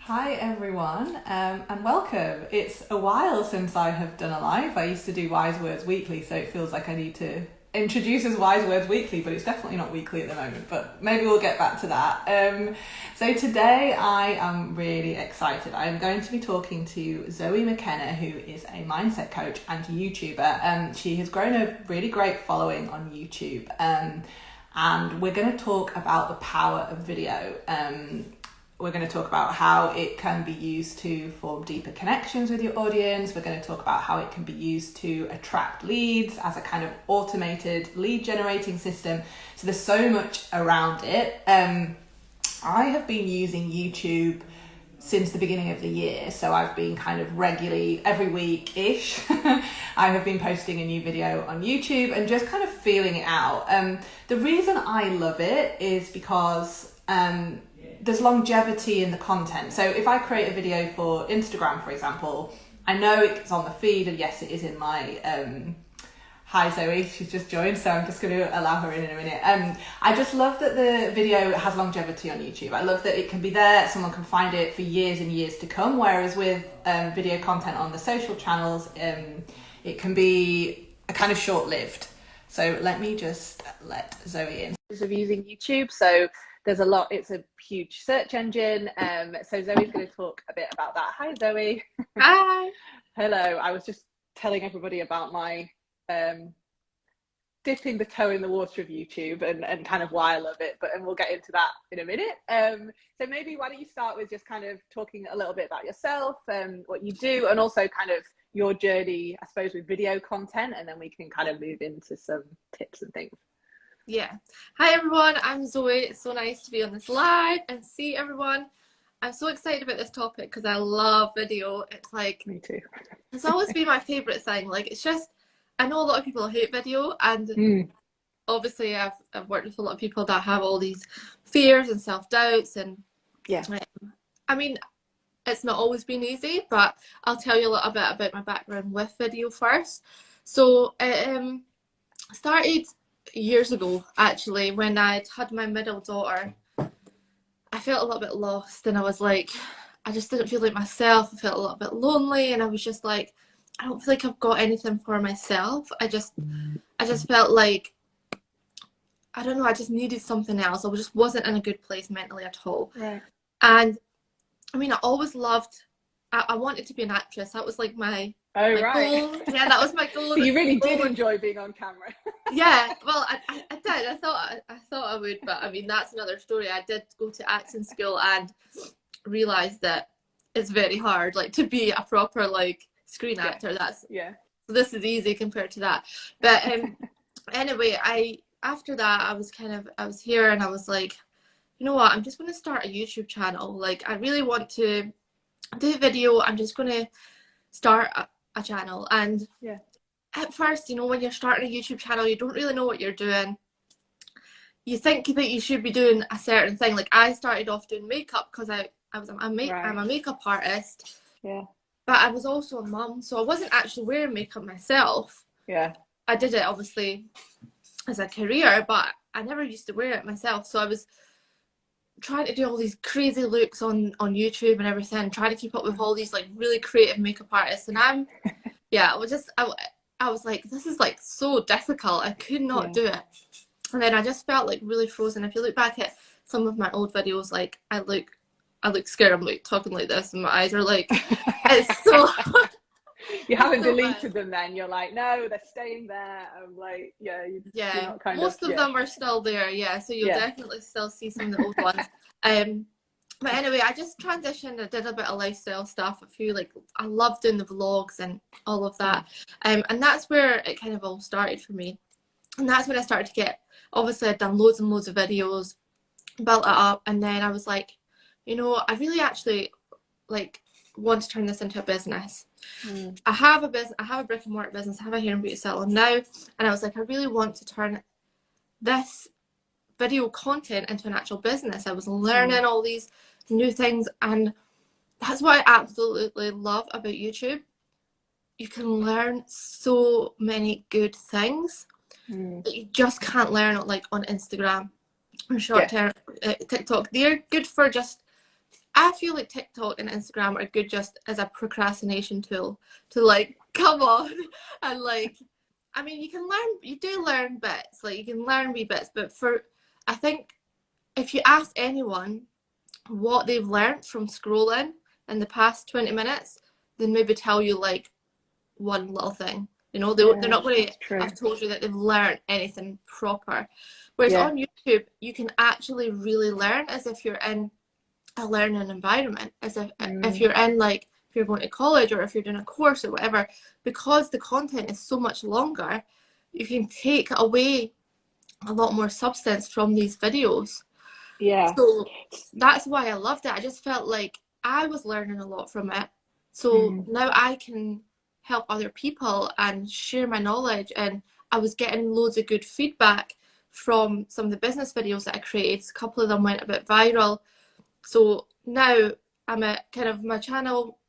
Hi everyone, and welcome. It's a while since I have done a live. I used to do Wise Words Weekly, so it feels like I need to introduce as Wise Words Weekly, but it's definitely not weekly at the moment, but maybe we'll get back to that. So today I am really excited. I am going to be talking to Zoe McKenna, who is a mindset coach and YouTuber. She has grown a really great following on YouTube, and we're going to talk about the power of video. We're going to talk about how it can be used to form deeper connections with your audience. We're going to talk about how it can be used to attract leads as a kind of automated lead generating system. So there's so much around it. I have been using YouTube since the beginning of the year. So I've been kind of regularly, every week-ish, I have been posting a new video on YouTube and just kind of feeling it out. The reason I love it is because there's longevity in the content. So if I create a video for Instagram, for example, I know it's on the feed, and yes, it is in my hi Zoe, she's just joined, so I'm just going to allow her in a minute. I just love that the video has longevity on YouTube. I love that it can be there, someone can find it for years and years to come, whereas with video content on the social channels, it can be a kind of short-lived. So let me just let Zoe in. Of using YouTube, so there's a lot, it's a huge search engine. So Zoe's going to talk a bit about that. Hi Zoe. Hi. Hello. I was just telling everybody about my dipping the toe in the water of YouTube and kind of why I love it, and we'll get into that in a minute. So maybe why don't you start with just kind of talking a little bit about yourself and what you do, and also kind of your journey, I suppose, with video content, and then we can kind of move into some tips and things. Yeah. Hi everyone, I'm Zoe. It's so nice to be on this live and see everyone. I'm so excited about this topic because I love video. It's like, me too. It's always been my favorite thing. Like, it's just, I know a lot of people hate video, and obviously I've worked with a lot of people that have all these fears and self-doubts, and yeah, I mean, it's not always been easy, but I'll tell you a little bit about my background with video first. So started years ago, actually, when I'd had my middle daughter. I felt a little bit lost, and I was like, I just didn't feel like myself. I felt a little bit lonely, and I was just like, I don't feel like I've got anything for myself. I just felt like, I don't know, I just needed something else. I just wasn't in a good place mentally at all. Right. And I mean, I always loved, I wanted to be an actress. That was like my right. goal. Yeah, that was my goal. So you really did enjoy being on camera. Yeah, well, I did. I thought I would, but I mean, that's another story. I did go to acting school and realised that it's very hard, like, to be a proper, like, screen actor. That's, so this is easy compared to that. But anyway, after that, I was here, and I was like, you know what, I'm just going to start a YouTube channel. Like, I really want to do video. I'm just going to start a channel. And at first, you know, when you're starting a YouTube channel, you don't really know what you're doing. You think that you should be doing a certain thing. Like, I started off doing makeup because I'm a makeup artist. Yeah. But I was also a mum, so I wasn't actually wearing makeup myself. Yeah. I did it, obviously, as a career, but I never used to wear it myself. So I was trying to do all these crazy looks on YouTube and everything, trying to keep up with all these, like, really creative makeup artists. And I was like, this is, like, so difficult. I could not do it. And then I just felt, like, really frozen. If you look back at some of my old videos, like, I look scared. I'm, like, talking like this, and my eyes are like, it's so you haven't deleted them then? You're like, no, they're staying there. I'm like, most of them are still there, so you'll definitely still see some of the old ones. But anyway, I just transitioned. I did a bit of lifestyle stuff. I love doing the vlogs and all of that. And that's where it kind of all started for me. And that's when I started to get, obviously I'd done loads and loads of videos, built it up, and then I was like, you know, I really actually, like, want to turn this into a business. I have a business, I have a brick and mortar business, I have a hair and beauty salon now, and I was like, I really want to turn this video content into an actual business. I was learning all these new things, and that's what I absolutely love about YouTube. You can learn so many good things that you just can't learn, like, on Instagram or short term TikTok. They're good for just I feel like TikTok and Instagram are good just as a procrastination tool to like come on and like, I mean, you do learn bits, like you can learn wee bits, but I think if you ask anyone what they've learned from scrolling in the past 20 minutes, they maybe tell you like one little thing. You know, they're not going to have told you that they've learned anything proper. Whereas on YouTube, you can actually really learn as if you're in a learning environment, as if you're in like, if you're going to college or if you're doing a course or whatever, because the content is so much longer, you can take away a lot more substance from these videos. Yeah. So that's why I loved it. I just felt like I was learning a lot from it. So now I can help other people and share my knowledge, and I was getting loads of good feedback from some of the business videos that I created. A couple of them went a bit viral. So now I'm at kind of my channel.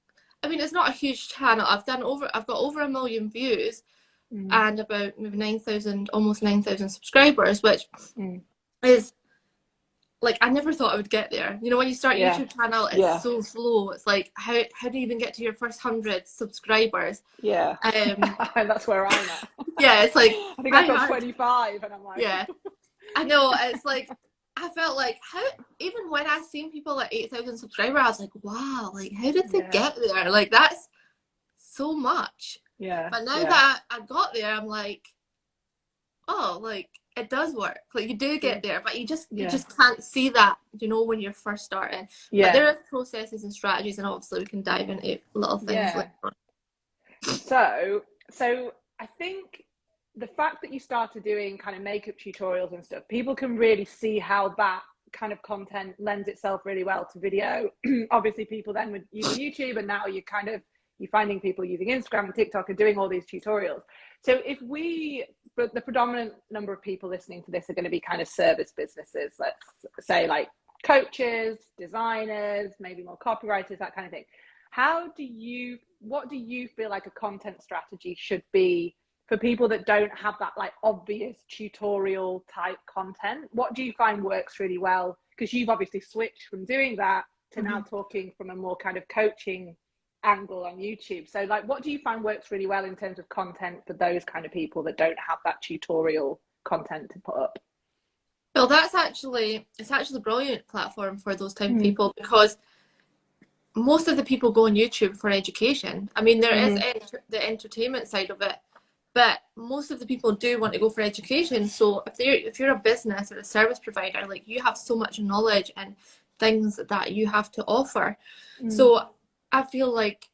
I mean, it's not a huge channel. I've got over 1 million views and about maybe 9,000, almost 9,000 subscribers, which is like, I never thought I would get there. You know, when you start a YouTube channel, it's so slow. It's like, how do you even get to your first 100 subscribers? Yeah. That's where I'm at. Yeah, it's like, I think I've got 25 and I'm like, yeah, I know. It's like, I felt like, how, even when I seen people at 8,000 subscribers, I was like, wow, like, how did they get there? Like, that's so much. Yeah. But now that I got there, I'm like, oh, like, it does work. Like, you do get there, but you just can't see that, you know, when you're first starting. But there are processes and strategies, and obviously we can dive into little things later on. So I think the fact that you started doing kind of makeup tutorials and stuff, people can really see how that kind of content lends itself really well to video. Obviously people then would use YouTube, and now you're finding people using Instagram and TikTok and doing all these tutorials. So the predominant number of people listening to this are going to be kind of service businesses, let's say, like coaches, designers, maybe more copywriters, that kind of thing. What do you feel like a content strategy should be for people that don't have that like obvious tutorial type content? What do you find works really well? Because you've obviously switched from doing that to now talking from a more kind of coaching angle on YouTube. So like, what do you find works really well in terms of content for those kind of people that don't have that tutorial content to put up? Well, it's actually a brilliant platform for those type of people, because most of the people go on YouTube for education. I mean, there is the entertainment side of it, but most of the people do want to go for education. So if you're a business or a service provider, like, you have so much knowledge and things that you have to offer. So I feel like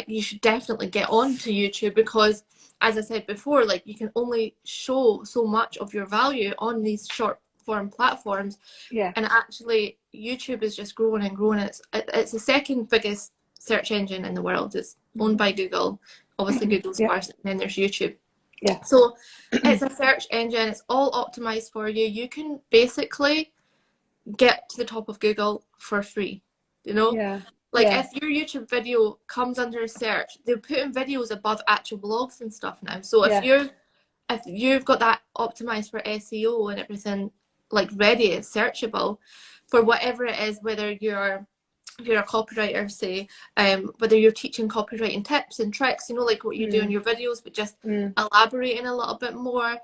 you should definitely get onto YouTube, because, as I said before, like, you can only show so much of your value on these short form platforms. And actually YouTube is just growing and growing. It's the second biggest search engine in the world. It's owned by Google. Obviously Google's first, and then there's YouTube. So it's a search engine. It's all optimized for you. You can basically get to the top of Google for free, you know? If your YouTube video comes under a search, they're putting videos above actual blogs and stuff now. So if you've got that optimized for SEO and everything, like, ready, it's searchable for whatever it is, whether you're a copywriter, say, whether you're teaching copywriting tips and tricks, you know, like what you do in your videos, but just elaborating a little bit more.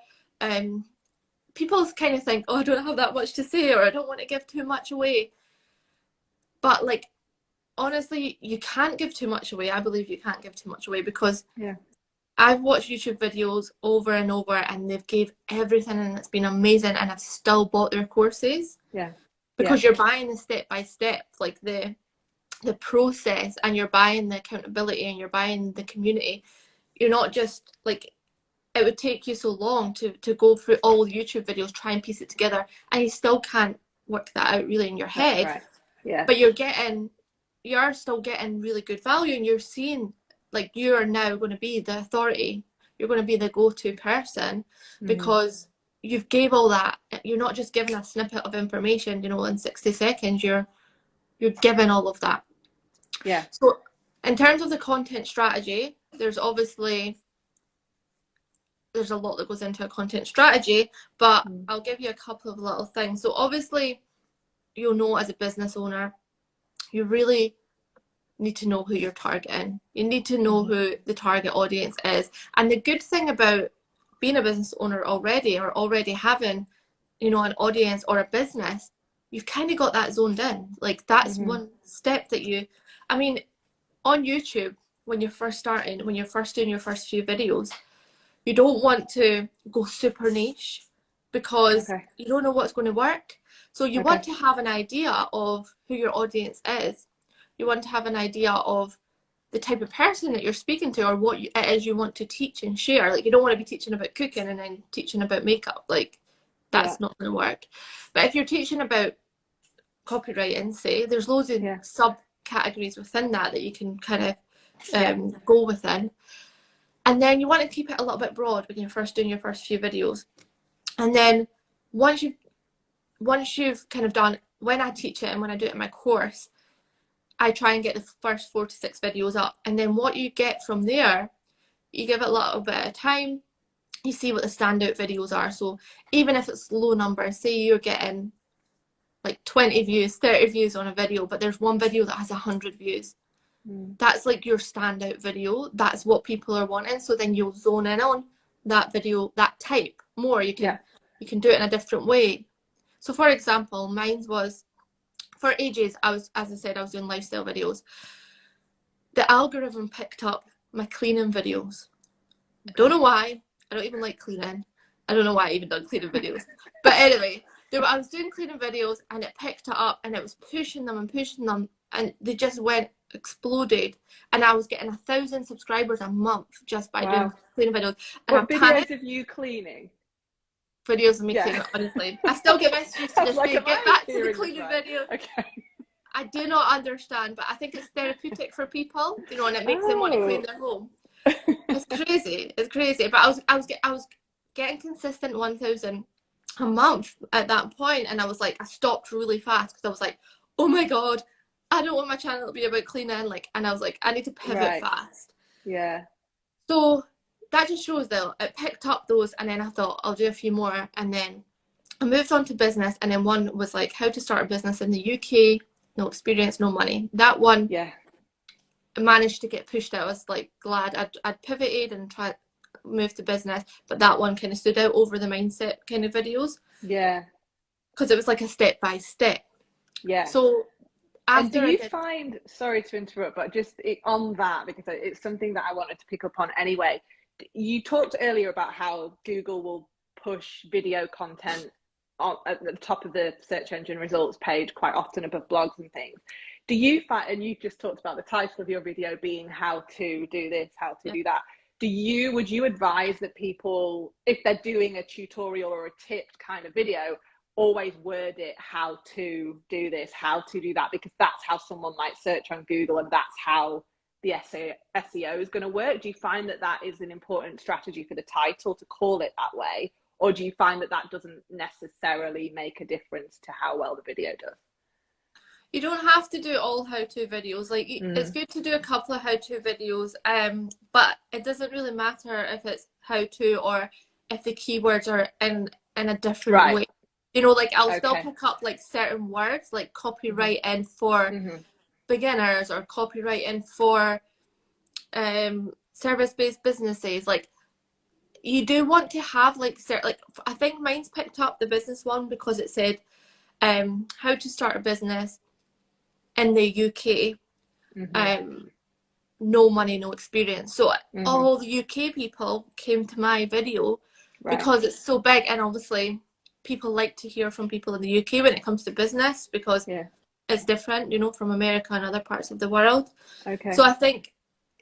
People kind of think, oh, I don't have that much to say, or I don't want to give too much away. But like, honestly, you can't give too much away. I believe you can't give too much away, because I've watched YouTube videos over and over, and they've gave everything, and it's been amazing, and I've still bought their courses. Because you're buying the step by step, like the process, and you're buying the accountability, and you're buying the community. You're not just like, it would take you so long to go through all the YouTube videos, try and piece it together, and you still can't work that out really in your head. But you're still getting really good value, and you're seeing, like, you are now going to be the authority. You're going to be the go-to person, because you've gave all that. You're not just giving a snippet of information, you know, in 60 seconds. You're giving all of that. So in terms of the content strategy, there's a lot that goes into a content strategy, but I'll give you a couple of little things. So obviously, you'll know as a business owner, you really need to know who you're targeting. You need to know who the target audience is. And the good thing about being a business owner already, or already having, you know, an audience or a business, you've kind of got that zoned in. Like that's one step that you, I mean, on YouTube, when you're first starting, when you're first doing your first few videos, you don't want to go super niche because you don't know what's going to work. So you want to have an idea of who your audience is. You want to have an idea of the type of person that you're speaking to, or what it is you want to teach and share. Like, you don't want to be teaching about cooking and then teaching about makeup. Like, that's not going to work. But if you're teaching about copywriting, say, there's loads of subcategories within that you can kind of go within. And then you want to keep it a little bit broad when you're first doing your first few videos. And then once you've kind of done, when I teach it and when I do it in my course, I try and get the first 4 to 6 videos up. And then what you get from there, you give it a little bit of time, you see what the standout videos are. So even if it's low numbers, say you're getting like 20 views, 30 views on a video, but there's one video that has 100 views. That's like your standout video. That's what people are wanting. So then you'll zone in on that video, that type more. You can do it in a different way. So for example, mine was, for ages, as I said, I was doing lifestyle videos. The algorithm picked up my cleaning videos. I don't know why. I don't even like cleaning. I don't know why I even done cleaning videos. But anyway, I was doing cleaning videos and it picked it up and it was pushing them and they just exploded. And I was getting 1,000 subscribers a month just by doing cleaning videos. And what videos of you cleaning? Videos of me cleaning, honestly. I still get messages to this day. Get back to the cleaning video. Okay. I do not understand, but I think it's therapeutic for people, you know, and it makes them want to clean their home. It's crazy. It's crazy. But I was getting consistent 1,000 a month at that point, and I was like, I stopped really fast because I was like, oh my god, I don't want my channel to be about cleaning. Like, and I was like, I need to pivot fast. Yeah. So that just shows that it picked up those, and then I thought I'll do a few more, and then I moved on to business, and then one was like how to start a business in the UK, no experience, no money. That one, I managed to get pushed out. I was like glad I'd pivoted and tried move to business, but that one kind of stood out over the mindset kind of videos. Yeah. Because it was like a step by step. Yeah. So after, and do you find, sorry to interrupt, but just on that, because it's something that I wanted to pick up on anyway. You talked earlier about how Google will push video content at the top of the search engine results page quite often above blogs and things. Do you find, and you just talked about the title of your video being how to do this, how to do that. Would you advise that people, if they're doing a tutorial or a tipped kind of video, always word it how to do this, how to do that, because that's how someone might search on Google and that's how the SEO is going to work? Do you find that that is an important strategy for the title to call it that way? Or do you find that that doesn't necessarily make a difference to how well the video does? You don't have to do all how-to videos. Like, it's good to do a couple of how-to videos, but it doesn't really matter if it's how-to or if the keywords are in a different way. You know, like I'll still pick up like certain words, like copywriting for beginners or copywriting for service-based businesses. Like, you do want to have like certain, like I think mine's picked up the business one because it said how to start a business in the UK, no money, no experience. So all the UK people came to my video because it's so big, and obviously people like to hear from people in the UK when it comes to business because it's different, you know, from America and other parts of the world. So I think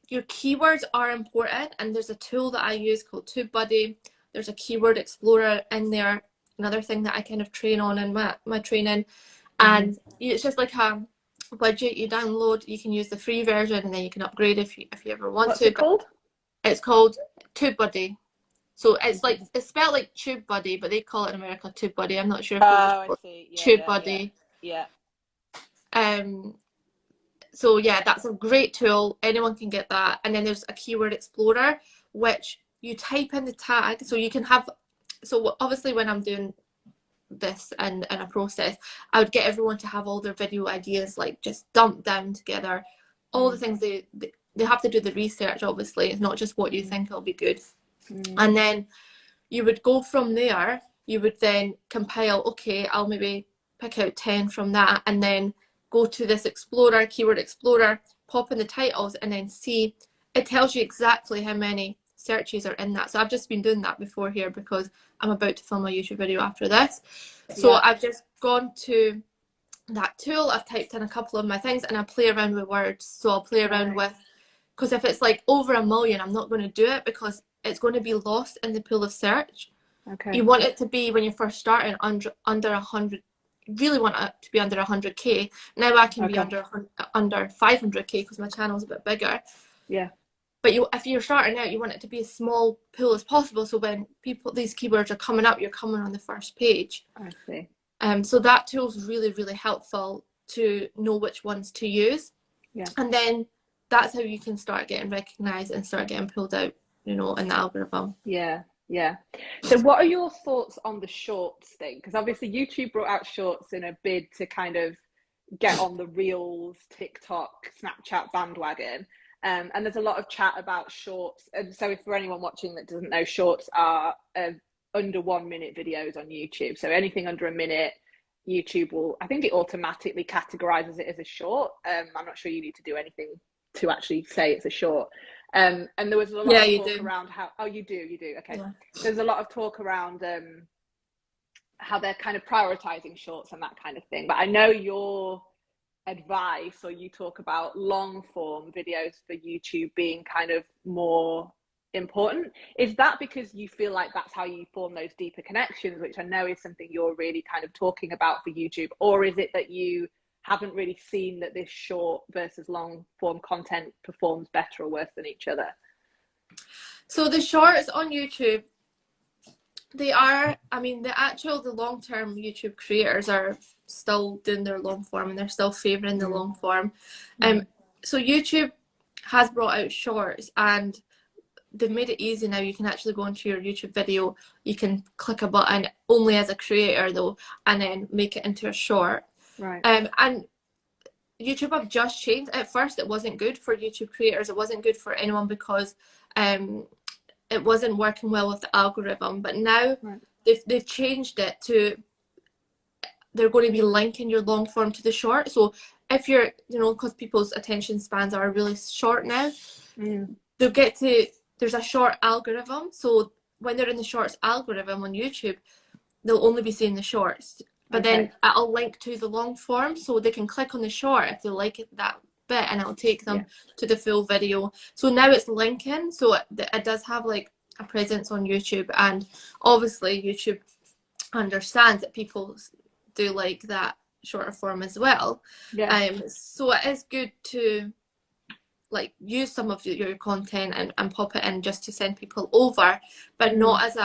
your keywords are important, and there's a tool that I use called TubeBuddy. There's a keyword explorer in there, another thing that I kind of train on in my training, and it's just like a widget you download. You can use the free version and then you can upgrade if you ever want to. What's it called? It's called TubeBuddy. So it's like, it's spelled like TubeBuddy, but they call it in America TubeBuddy. I'm not sure if I see. TubeBuddy. Yeah. So yeah, that's a great tool. Anyone can get that. And then there's a keyword explorer, which you type in the tag. So you can have, so obviously when I'm doing this in a process, I would get everyone to have all their video ideas like just dumped down together, all the things they have to do the research, obviously. It's not just what you think will be good. And then you would go from there. You would then compile, okay, I'll maybe pick out 10 from that, and then go to this explorer, keyword explorer, pop in the titles, and then see, it tells you exactly how many searches are in that. So I've just been doing that before here because I'm about to film a YouTube video after this. So I've just gone to that tool, I've typed in a couple of my things, and I play around with words. So I'll play around with, because if it's like over 1 million, I'm not going to do it because it's going to be lost in the pool of search. You want it to be, when you're first starting, under 100. You really want it to be under 100k. Now I can be under 500k because my channel's a bit bigger. Yeah. But if you're starting out, you want it to be as small pool as possible. So when these keywords are coming up, you're coming on the first page. I see. So that tool's really, really helpful to know which ones to use. Yeah. And then that's how you can start getting recognised and start getting pulled out, in the algorithm. Yeah. Yeah. So what are your thoughts on the shorts thing? Because obviously YouTube brought out shorts in a bid to kind of get on the Reels, TikTok, Snapchat bandwagon. And there's a lot of chat about shorts. And so if for anyone watching that doesn't know, shorts are under 1 minute videos on YouTube. So anything under a minute, YouTube will, I think it automatically categorizes it as a short. I'm not sure you need to do anything to actually say it's a short. And there was a lot of talk around how, you do, okay. Yeah. There's a lot of talk around how they're kind of prioritizing shorts and that kind of thing. But I know your advice, or you talk about long form videos for YouTube being kind of more important. Is that because you feel like that's how you form those deeper connections, which I know is something you're really kind of talking about for YouTube? Or is it that you haven't really seen that this short versus long form content performs better or worse than each other? So the shorts on YouTube, they are, the long-term YouTube creators are still doing their long form, and they're still favouring the long form. So YouTube has brought out shorts, and they've made it easy now. You can actually go into your YouTube video, you can click a button, only as a creator though, and then make it into a short. Right. And YouTube have just changed. At first it wasn't good for YouTube creators, it wasn't good for anyone because it wasn't working well with the algorithm. But now they've changed it to, they're going to be linking your long form to the short. So if you're, because people's attention spans are really short now, they'll get to, there's a short algorithm. So when they're in the shorts algorithm on YouTube, they'll only be seeing the shorts. But then it'll link to the long form, so they can click on the short if they like it, that bit, and it'll take them to the full video. So now it's linking, so it does have like a presence on YouTube, and obviously YouTube understands that people do like that shorter form as well. So it is good to like use some of your content and pop it in just to send people over, but not as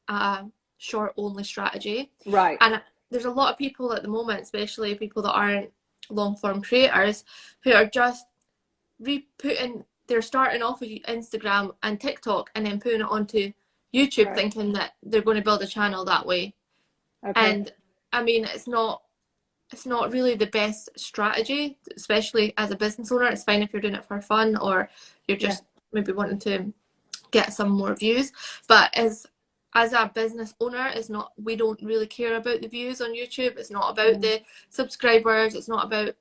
a short only strategy. Right. And there's a lot of people at the moment, especially people that aren't long form creators, who are just they're starting off with Instagram and TikTok and then putting it onto YouTube, thinking that they're going to build a channel that way. And it's not really the best strategy, especially as a business owner. It's fine if you're doing it for fun, or you're just maybe wanting to get some more views, but as a business owner, we don't really care about the views on YouTube. It's not about the subscribers. It's not about,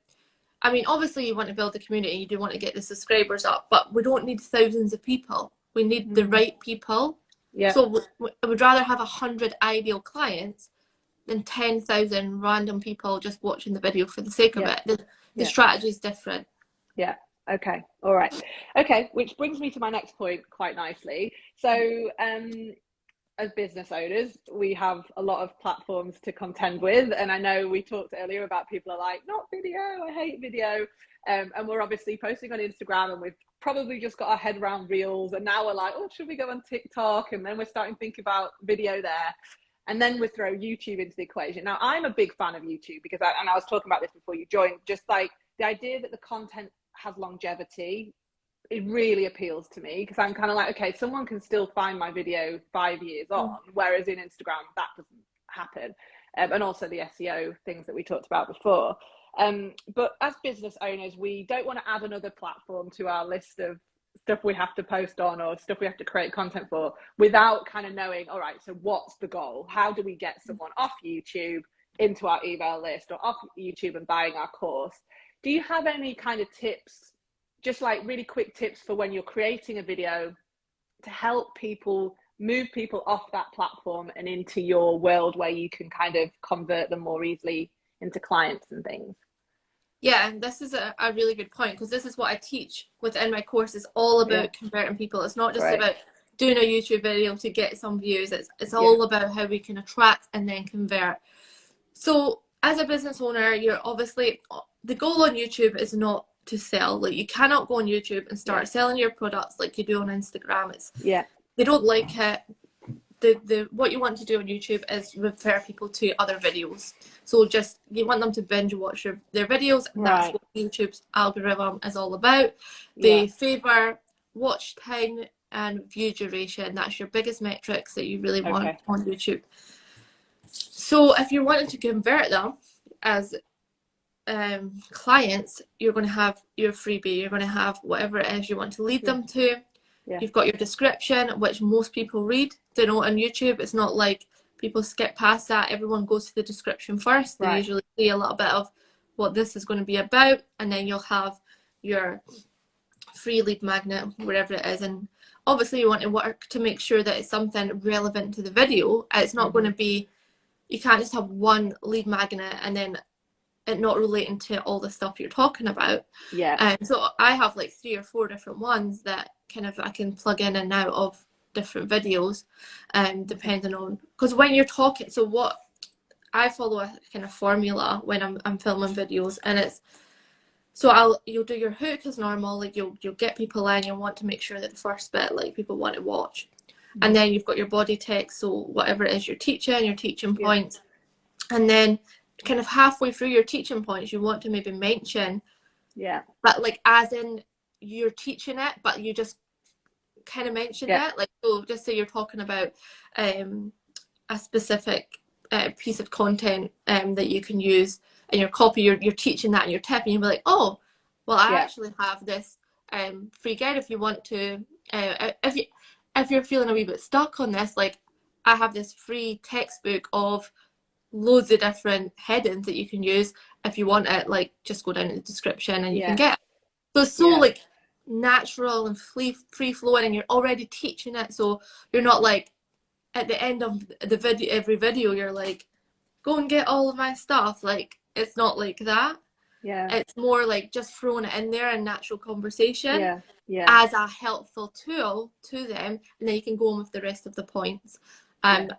obviously you want to build a community, you do want to get the subscribers up, but we don't need thousands of people. We need the right people. Yeah. So I would rather have 100 ideal clients than 10,000 random people just watching the video for the sake of it. The strategy is different. Yeah. Okay. All right. Okay. Which brings me to my next point quite nicely. So, as business owners, we have a lot of platforms to contend with. And I know we talked earlier about people are like, not video, I hate video. And we're obviously posting on Instagram, and we've probably just got our head around Reels. And now we're like, oh, should we go on TikTok? And then we're starting to think about video there. And then we throw YouTube into the equation. Now, I'm a big fan of YouTube because I was talking about this before you joined, just like the idea that the content has longevity. It really appeals to me, because I'm kind of like, okay, someone can still find my video 5 years on, whereas in Instagram that doesn't happen. And also the SEO things that we talked about before. But as business owners, we don't want to add another platform to our list of stuff we have to post on or stuff we have to create content for without kind of knowing, all right, so what's the goal? How do we get someone off YouTube into our email list or off YouTube and buying our course? Do you have any kind of tips, just like really quick tips for when you're creating a video to help people, move people off that platform and into your world where you can kind of convert them more easily into clients and things? Yeah, and this is a really good point, because this is what I teach within my course. It's all about converting people. It's not just about doing a YouTube video to get some views. It's all about how we can attract and then convert. So as a business owner, you're obviously, the goal on YouTube is not to sell. Like, you cannot go on YouTube and start selling your products like you do on Instagram. It's they don't like it. What you want to do on YouTube is refer people to other videos. So just, you want them to binge watch their videos, and that's what YouTube's algorithm is all about. They favour watch time and view duration. That's your biggest metrics that you really want on YouTube. So if you're wanting to convert them as clients, you're going to have your freebie, you're going to have whatever it is you want to lead them to. You've got your description, which most people read. They know on YouTube, it's not like people skip past that. Everyone goes to the description first. They usually see a little bit of what this is going to be about, and then you'll have your free lead magnet, wherever it is. And obviously you want to work to make sure that it's something relevant to the video. It's not going to be, you can't just have one lead magnet and then it not relating to all the stuff you're talking about. So I have like 3 or 4 different ones that kind of I can plug in and out of different videos, depending on, because when you're talking, so what I follow a kind of formula when I'm filming videos, and it's, so you'll do your hook as normal, like you'll get people in, you'll want to make sure that the first bit, like, people want to watch, and then you've got your body text, so whatever it is you're teaching, your teaching points, and then kind of halfway through your teaching points you want to maybe mention, but like as in you're teaching it, but you just kind of mention it, like, so just say you're talking about a specific piece of content that you can use in your copy, you're teaching that in your tip, and you'll be like, oh, well, I actually have this free guide if you want to, if you're feeling a wee bit stuck on this, like, I have this free textbook of loads of different headings that you can use. If you want it, like, just go down in the description and you can get it. So it's so like natural and free flowing, and you're already teaching it, so you're not like at the end of the video, every video you're like, go and get all of my stuff. Like, it's not like that. It's more like just throwing it in there in natural conversation as a helpful tool to them, and then you can go on with the rest of the points.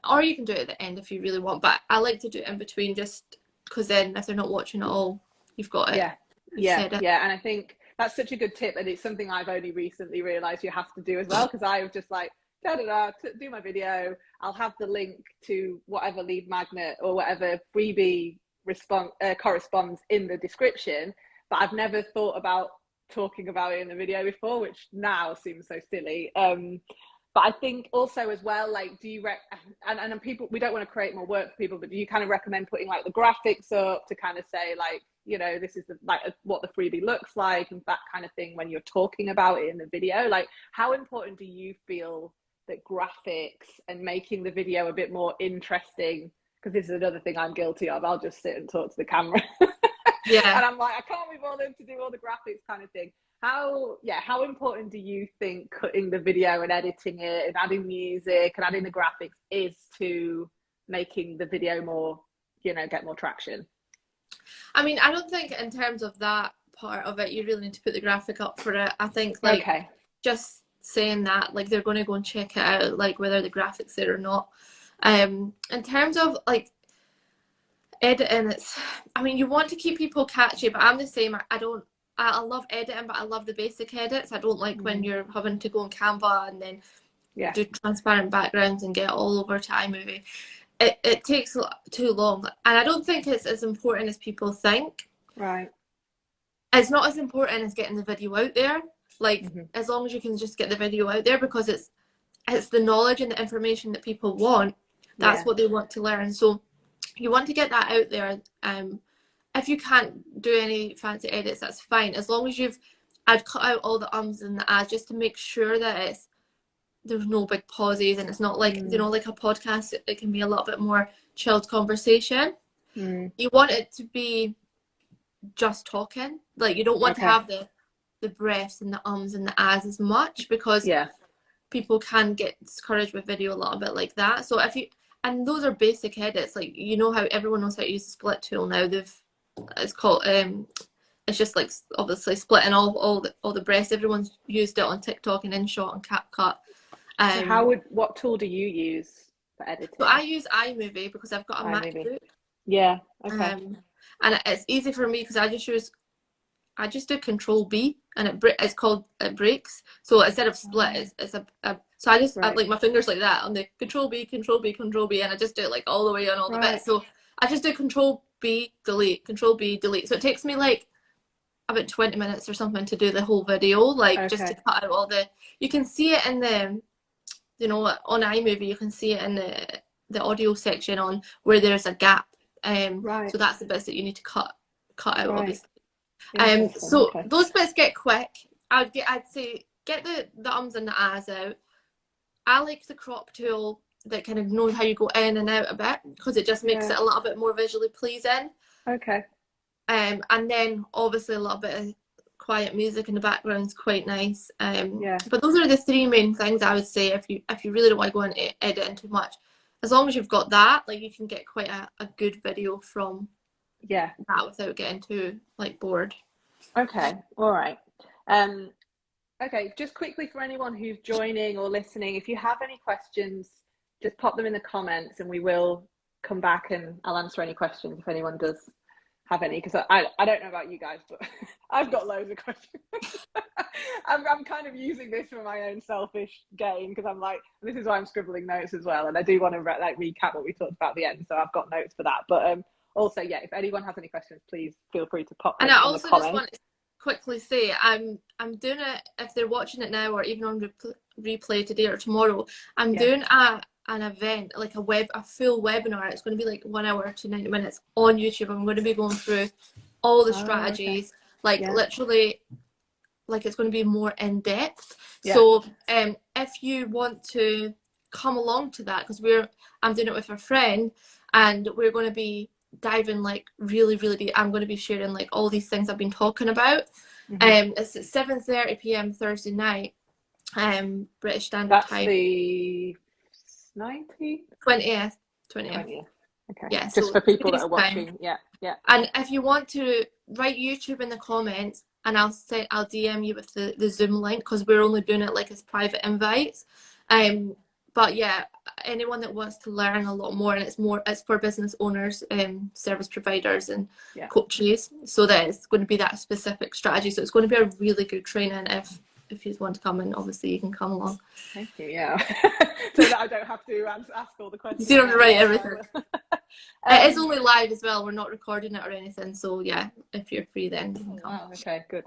Or you can do it at the end if you really want, but I like to do it in between, just because then if they're not watching it all, you've got it. And I think that's such a good tip, and it's something I've only recently realized you have to do as well, because I was just like, do my video, I'll have the link to whatever lead magnet or whatever freebie corresponds in the description, but I've never thought about talking about it in the video before, which now seems so silly. But I think also as well, like, do you and people, we don't want to create more work for people, but do you kind of recommend putting like the graphics up to kind of say, like, you know, this is what the freebie looks like and that kind of thing when you're talking about it in the video? Like, how important do you feel that graphics and making the video a bit more interesting, because this is another thing I'm guilty of, I'll just sit and talk to the camera and I'm like, I can't be bothered to do all the graphics kind of thing. How important do you think cutting the video and editing it and adding music and adding the graphics is to making the video more, you know, get more traction? I mean, I don't think in terms of that part of it you really need to put the graphic up for it. I think, like, just saying that, like, they're going to go and check it out, like, whether the graphics there or not. In terms of like editing, I mean, you want to keep people catchy, but I'm the same. I love editing, but I love the basic edits. I don't like when you're having to go on Canva and then do transparent backgrounds and get all over to iMovie. It takes too long, and I don't think it's as important as people think. It's not as important as getting the video out there. Like, as long as you can just get the video out there, because it's the knowledge and the information that people want. That's what they want to learn. So you want to get that out there. If you can't do any fancy edits, that's fine, as long as I'd cut out all the ums and the ahs, just to make sure that there's no big pauses, and it's not like, you know, like a podcast, it can be a little bit more chilled conversation. You want it to be just talking, like you don't want to have the breaths and the ums and the ahs as much, because people can get discouraged with video a little bit like that. So and those are basic edits, like, you know how everyone knows how to use the split tool now. It's called it's just like obviously splitting all the breaths. Everyone's used it on TikTok and InShot and CapCut. So what tool do you use for editing? So I use iMovie because I've got a MacBook. Yeah. Okay. And it's easy for me because I just do Control B, and it breaks. So instead of split, it's a so I just like my fingers like that on the Control B, Control B, Control B, and I just do it like all the way on all the bits. So I just do Control B, delete, Control B, delete. So it takes me like about 20 minutes or something to do the whole video, like just to cut out all you can see it in the, you know, on iMovie, you can see it in the audio section on where there's a gap. So that's the bits that you need to cut out, obviously. So those bits get quick. I'd say get the ums and the ahs out. I like the crop tool that kind of knows how you go in and out a bit, because it just makes it a little bit more visually pleasing. And then obviously a little bit of quiet music in the background is quite nice. But those are the three main things I would say if you really don't want to go and edit in too much. As long as you've got that, like, you can get quite a good video from that without getting too like bored. Okay, all right. Okay, just quickly for anyone who's joining or listening, if you have any questions, just pop them in the comments and we will come back and I'll answer any questions if anyone does have any, because I don't know about you guys, but I've got loads of questions. I'm kind of using this for my own selfish gain, because I'm like, this is why I'm scribbling notes as well, and I do want to like recap what we talked about at the end, so I've got notes for that. But also, if anyone has any questions, please feel free to pop them in the comments. And I also just want to quickly say, I'm doing it, if they're watching it now or even on replay today or tomorrow, I'm doing an event, like a full webinar. It's going to be like 1 hour to 90 minutes on YouTube. I'm going to be going through all the strategies, literally, like, it's going to be more in depth. So if you want to come along to that, because I'm doing it with a friend, and we're going to be diving like really, really deep. I'm going to be sharing like all these things I've been talking about. It's at 7:30 p.m. Thursday night, British Standard Time. That's the 20th. Okay. Yeah, just so for people that are watching. Yeah. And if you want to write YouTube in the comments, and I'll DM you with the Zoom link, because we're only doing it like as private invites. But anyone that wants to learn a lot more, and it's for business owners, service providers and coaches, so that it's going to be that specific strategy. So it's going to be a really good training. If you want to come in, obviously you can come along. Thank you. So that I don't have to ask all the questions. You don't have to write everything. It is only live as well. We're not recording it or anything. So if you're free, then you can come. Wow. Okay. Good.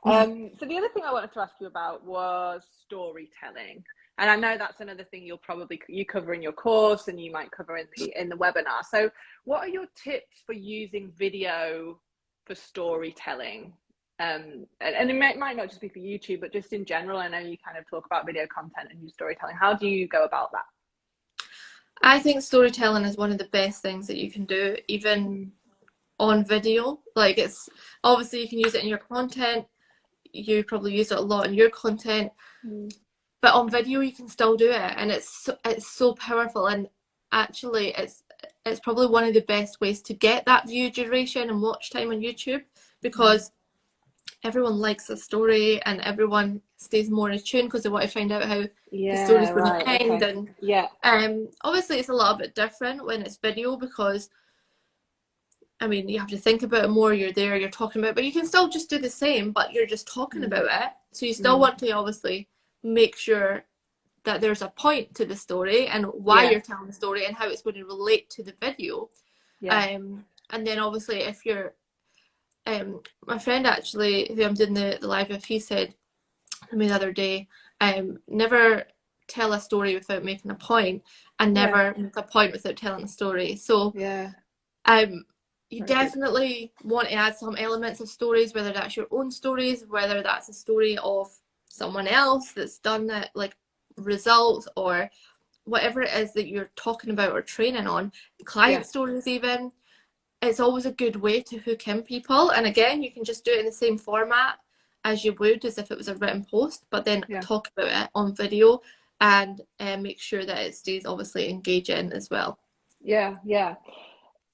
So the other thing I wanted to ask you about was storytelling. And I know that's another thing you cover in your course, and you might cover in the webinar. So what are your tips for using video for storytelling? And it might not just be for YouTube, but just in general. I know you kind of talk about video content and your storytelling. How do you go about that? I think storytelling is one of the best things that you can do, even on video. Like, it's obviously you can use it in your content. You probably use it a lot in your content. But on video, you can still do it, and it's so powerful. And actually, it's probably one of the best ways to get that view duration and watch time on YouTube, because everyone likes a story and everyone stays more attuned because they want to find out how the story's going to end. Okay. And obviously, it's a little bit different when it's video, because I mean, you have to think about it more. You're there, you're talking about it, but you can still just do the same, but you're just talking about it. So you still want to obviously make sure that there's a point to the story and why you're telling the story and how it's going to relate to the video. And then obviously, if you're my friend actually, who I'm doing the live with, he said to me the other day, never tell a story without making a point, and never make a point without telling a story. So You definitely want to add some elements of stories, whether that's your own stories, whether that's a story of someone else that's done that, like results or whatever it is that you're talking about or training on, client stories even. It's always a good way to hook in people. And again, you can just do it in the same format as you would as if it was a written post, but then talk about it on video and make sure that it stays obviously engaging as well. Yeah, yeah.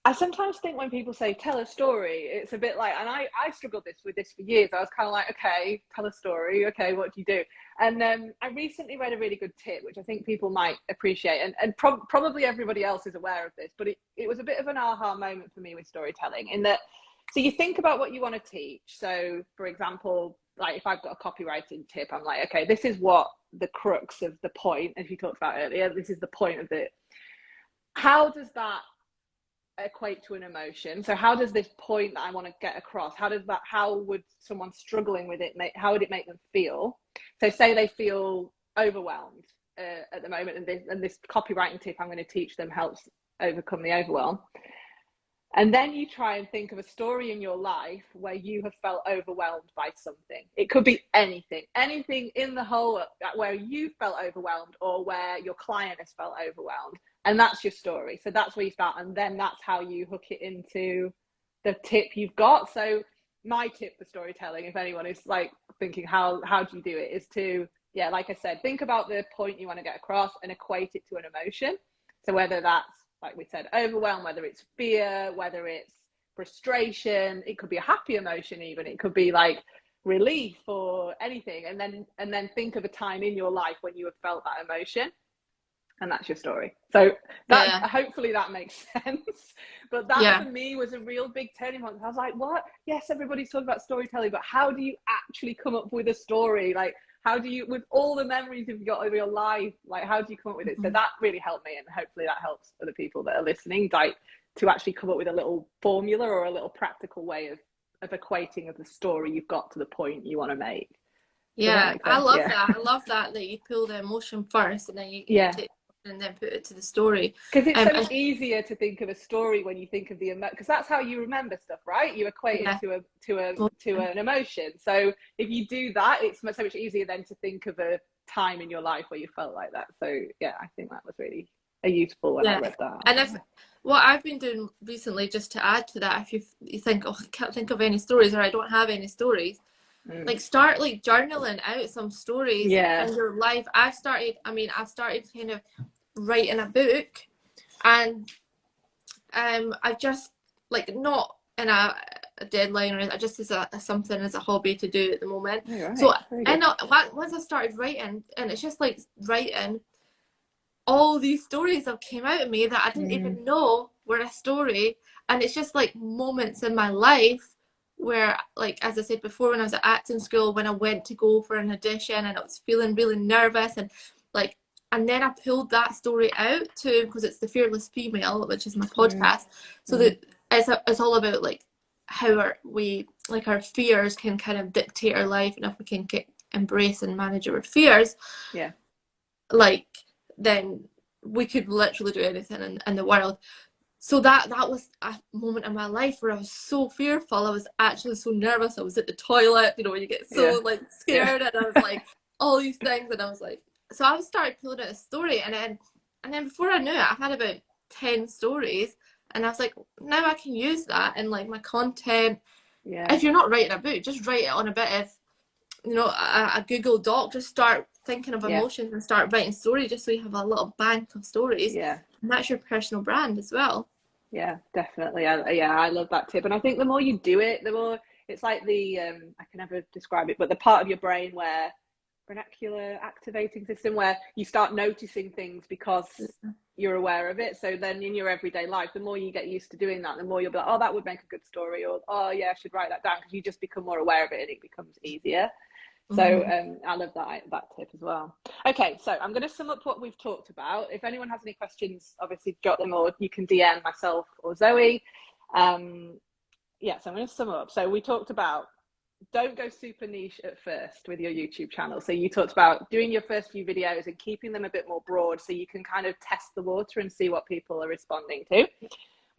I sometimes think when people say tell a story, it's a bit like, and I struggled with this for years. I was kind of like, okay, tell a story. Okay, what do you do? And I recently read a really good tip, which I think people might appreciate. And probably everybody else is aware of this, but it was a bit of an aha moment for me with storytelling in that, so you think about what you want to teach. So for example, like if I've got a copywriting tip, I'm like, okay, this is what the crux of the point, as you talked about earlier, this is the point of it. How does that equate to an emotion? So how does this point that I want to get across, how would someone struggling with it how would it make them feel? So say they feel overwhelmed at the moment, and this copywriting tip I'm going to teach them helps overcome the overwhelm. And then you try and think of a story in your life where you have felt overwhelmed by something. It could be anything in the whole, where you felt overwhelmed or where your client has felt overwhelmed. And that's your story. So that's where you start. And then that's how you hook it into the tip you've got. So my tip for storytelling, if anyone is like thinking, how do you do it, is to, like I said, think about the point you want to get across and equate it to an emotion. So whether that's, like we said, overwhelm, whether it's fear, whether it's frustration, it could be a happy emotion even. It could be like relief or anything. And then think of a time in your life when you have felt that emotion. And that's your story. So that hopefully that makes sense. But that for me was a real big turning point. I was like, what? Yes, everybody's talking about storytelling, but how do you actually come up with a story? Like, how do you, with all the memories you've got of your life, like how do you come up with it? So that really helped me, and hopefully that helps other people that are listening, like to actually come up with a little formula or a little practical way of equating of the story you've got to the point you want to make. Yeah, I love that. I love that you pull the emotion first and then you take and then put it to the story, because it's so much easier to think of a story when you think of the because that's how you remember stuff, right? You equate it to an emotion. So if you do that, it's so much easier then to think of a time in your life where you felt like that. So I think that was really a useful when I read that. And what I've been doing recently, just to add to that, if you think, oh, I can't think of any stories, or I don't have any stories, like start like journaling out some stories in your life. I've started kind of writing a book, and I just like not in a deadline or anything, just as something as a hobby to do at the moment. So and once I started writing, and it's just like writing, all these stories have came out of me that I didn't even know were a story, and it's just like moments in my life where, like as I said before, when I was at acting school, when I went to go for an audition and I was feeling really nervous, and then I pulled that story out too, because it's the Fearless Female, which is my podcast. So that it's all about like how our fears can kind of dictate our life, and if we can embrace and manage our fears, like then we could literally do anything in the world. So that was a moment in my life where I was so fearful. I was actually so nervous. I was at the toilet, when you get so like scared, and I was like all these things, and I was like, so I started pulling out a story, and then before I knew it, I had about 10 stories, and I was like, now I can use that in like my content. If you're not writing a book, just write it on a bit of a Google Doc. Just start thinking of emotions and start writing stories, just so you have a little bank of stories. And that's your personal brand as well. Yeah, definitely. I love that tip. And I think the more you do it, the more it's like the I can never describe it, but the part of your brain where vernacular activating system, where you start noticing things because you're aware of it. So then in your everyday life, the more you get used to doing that, the more you'll be like, oh, that would make a good story, or oh yeah, I should write that down, because you just become more aware of it and it becomes easier. So I love that tip as well. Okay, so I'm going to sum up what we've talked about. If anyone has any questions, obviously jot them, or you can DM myself or Zoe. So I'm going to sum up. So we talked about, don't go super niche at first with your YouTube channel. So you talked about doing your first few videos and keeping them a bit more broad, so you can kind of test the water and see what people are responding to.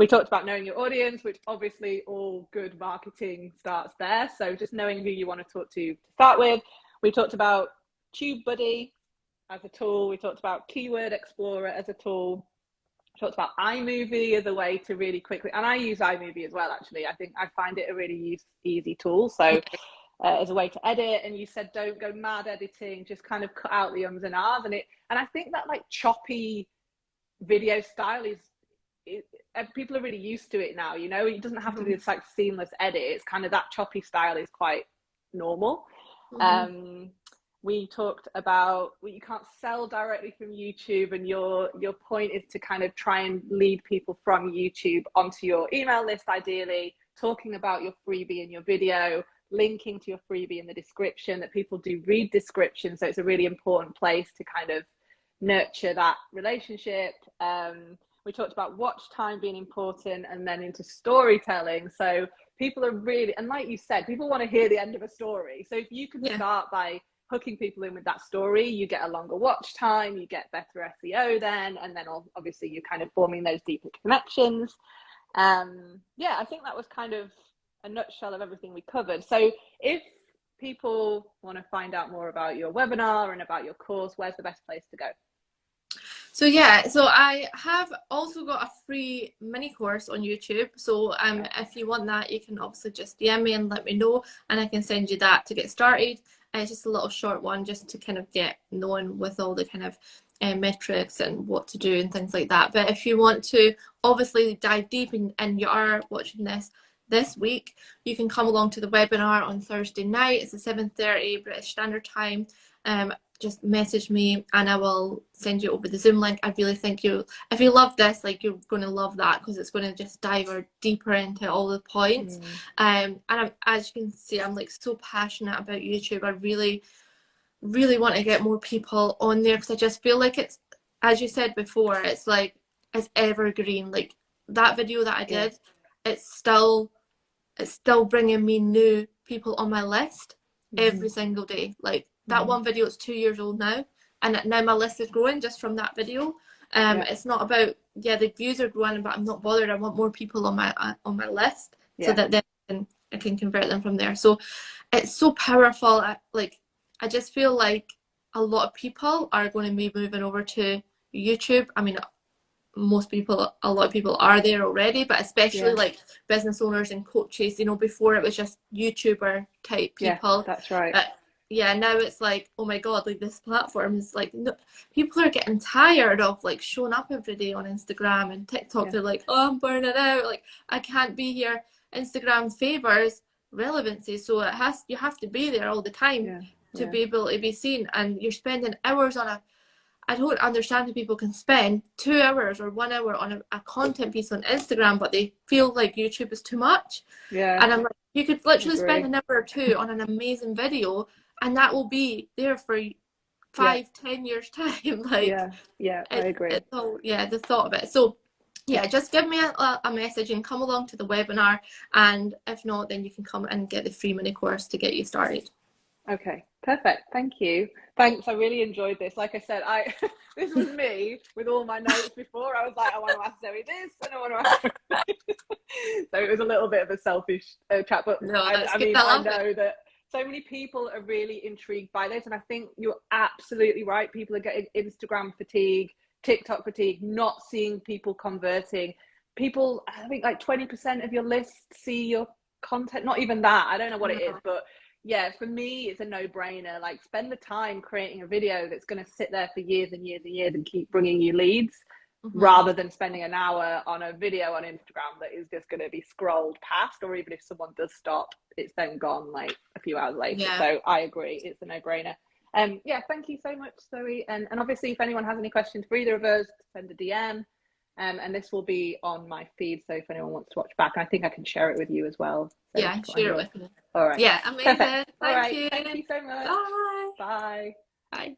We talked about knowing your audience, which obviously all good marketing starts there. So just knowing who you want to talk to start with. We talked about TubeBuddy as a tool. We talked about Keyword Explorer as a tool. We talked about iMovie as a way to really quickly, and I use iMovie as well, actually. I think I find it a really easy tool. So as a way to edit, and you said don't go mad editing, just kind of cut out the ums and ahs. And I think that like choppy video style is people are really used to it now, you know. It doesn't have to be this like seamless edit. It's kind of that choppy style is quite normal. We talked about you can't sell directly from YouTube, and your point is to kind of try and lead people from YouTube onto your email list, ideally, talking about your freebie in your video, linking to your freebie in the description, that people do read description. So it's a really important place to kind of nurture that relationship. We talked about watch time being important, and then into storytelling. So people are really, and like you said, people want to hear the end of a story. So if you can start by hooking people in with that story, you get a longer watch time, you get better SEO then, and then obviously you're kind of forming those deeper connections. Yeah, I think that was kind of a nutshell of everything we covered. So if people want to find out more about your webinar and about your course, where's the best place to go? So yeah, so I have also got a free mini course on YouTube. So if you want that, you can obviously just DM me and let me know, and I can send you that to get started. It's just a little short one just to kind of get known with all the kind of metrics and what to do and things like that. But if you want to obviously dive deep and you are watching this week, you can come along to the webinar on Thursday night. It's at 7:30 British Standard Time. Just message me and I will send you over the Zoom link. I really think if you love this, like, you're going to love that, because it's going to just dive deeper into all the points. And as you can see, I'm like so passionate about YouTube. I really, really want to get more people on there, because I just feel like it's, as you said before, it's like, it's evergreen. Like that video that I did, it's still bringing me new people on my list every single day. Like that one video is 2 years old now, and now my list is growing just from that video. It's not about, the views are growing, but I'm not bothered. I want more people on my list, so that then I can convert them from there. So it's so powerful. I just feel like a lot of people are going to be moving over to YouTube. I mean, a lot of people are there already, but especially like business owners and coaches, you know, before it was just YouTuber type people. Yeah, that's right. Now it's like, oh my God, like this platform is like, no, people are getting tired of like showing up every day on Instagram and TikTok. They're like, oh, I'm burning out. Like, I can't be here. Instagram favors relevancy, so you have to be there all the time to be able to be seen. And you're spending hours on I don't understand how people can spend 2 hours or 1 hour on a content piece on Instagram, but they feel like YouTube is too much. And I'm like, you could literally spend an hour or two on an amazing video, and that will be there for 5-10 years time. Like, I agree. It's all, the thought of it. So just give me a message and come along to the webinar, and if not, then you can come and get the free mini course to get you started. Okay, perfect. Thank you. Thanks. I really enjoyed this. Like I said, this was me with all my notes before. I was like, I want to ask Zoe this, and I want to ask her this. So it was a little bit of a selfish chat, but no, I know that so many people are really intrigued by this, and I think you're absolutely right. People are getting Instagram fatigue, TikTok fatigue, not seeing people converting. People, I think like 20% of your list see your content, not even that. I don't know what it is, but for me, it's a no-brainer. Like, spend the time creating a video that's going to sit there for years and years and years and keep bringing you leads, rather than spending an hour on a video on Instagram that is just going to be scrolled past, or even if someone does stop, it's then gone like a few hours later. So I agree, it's a no-brainer. Thank you so much, Zoe. And obviously, if anyone has any questions for either of us, send a DM. And this will be on my feed, so if anyone wants to watch back, I think I can share it with you as well. So share it with me. All right. Yeah, amazing. Perfect. Thank you. Thank you so much. Bye. Bye. Bye.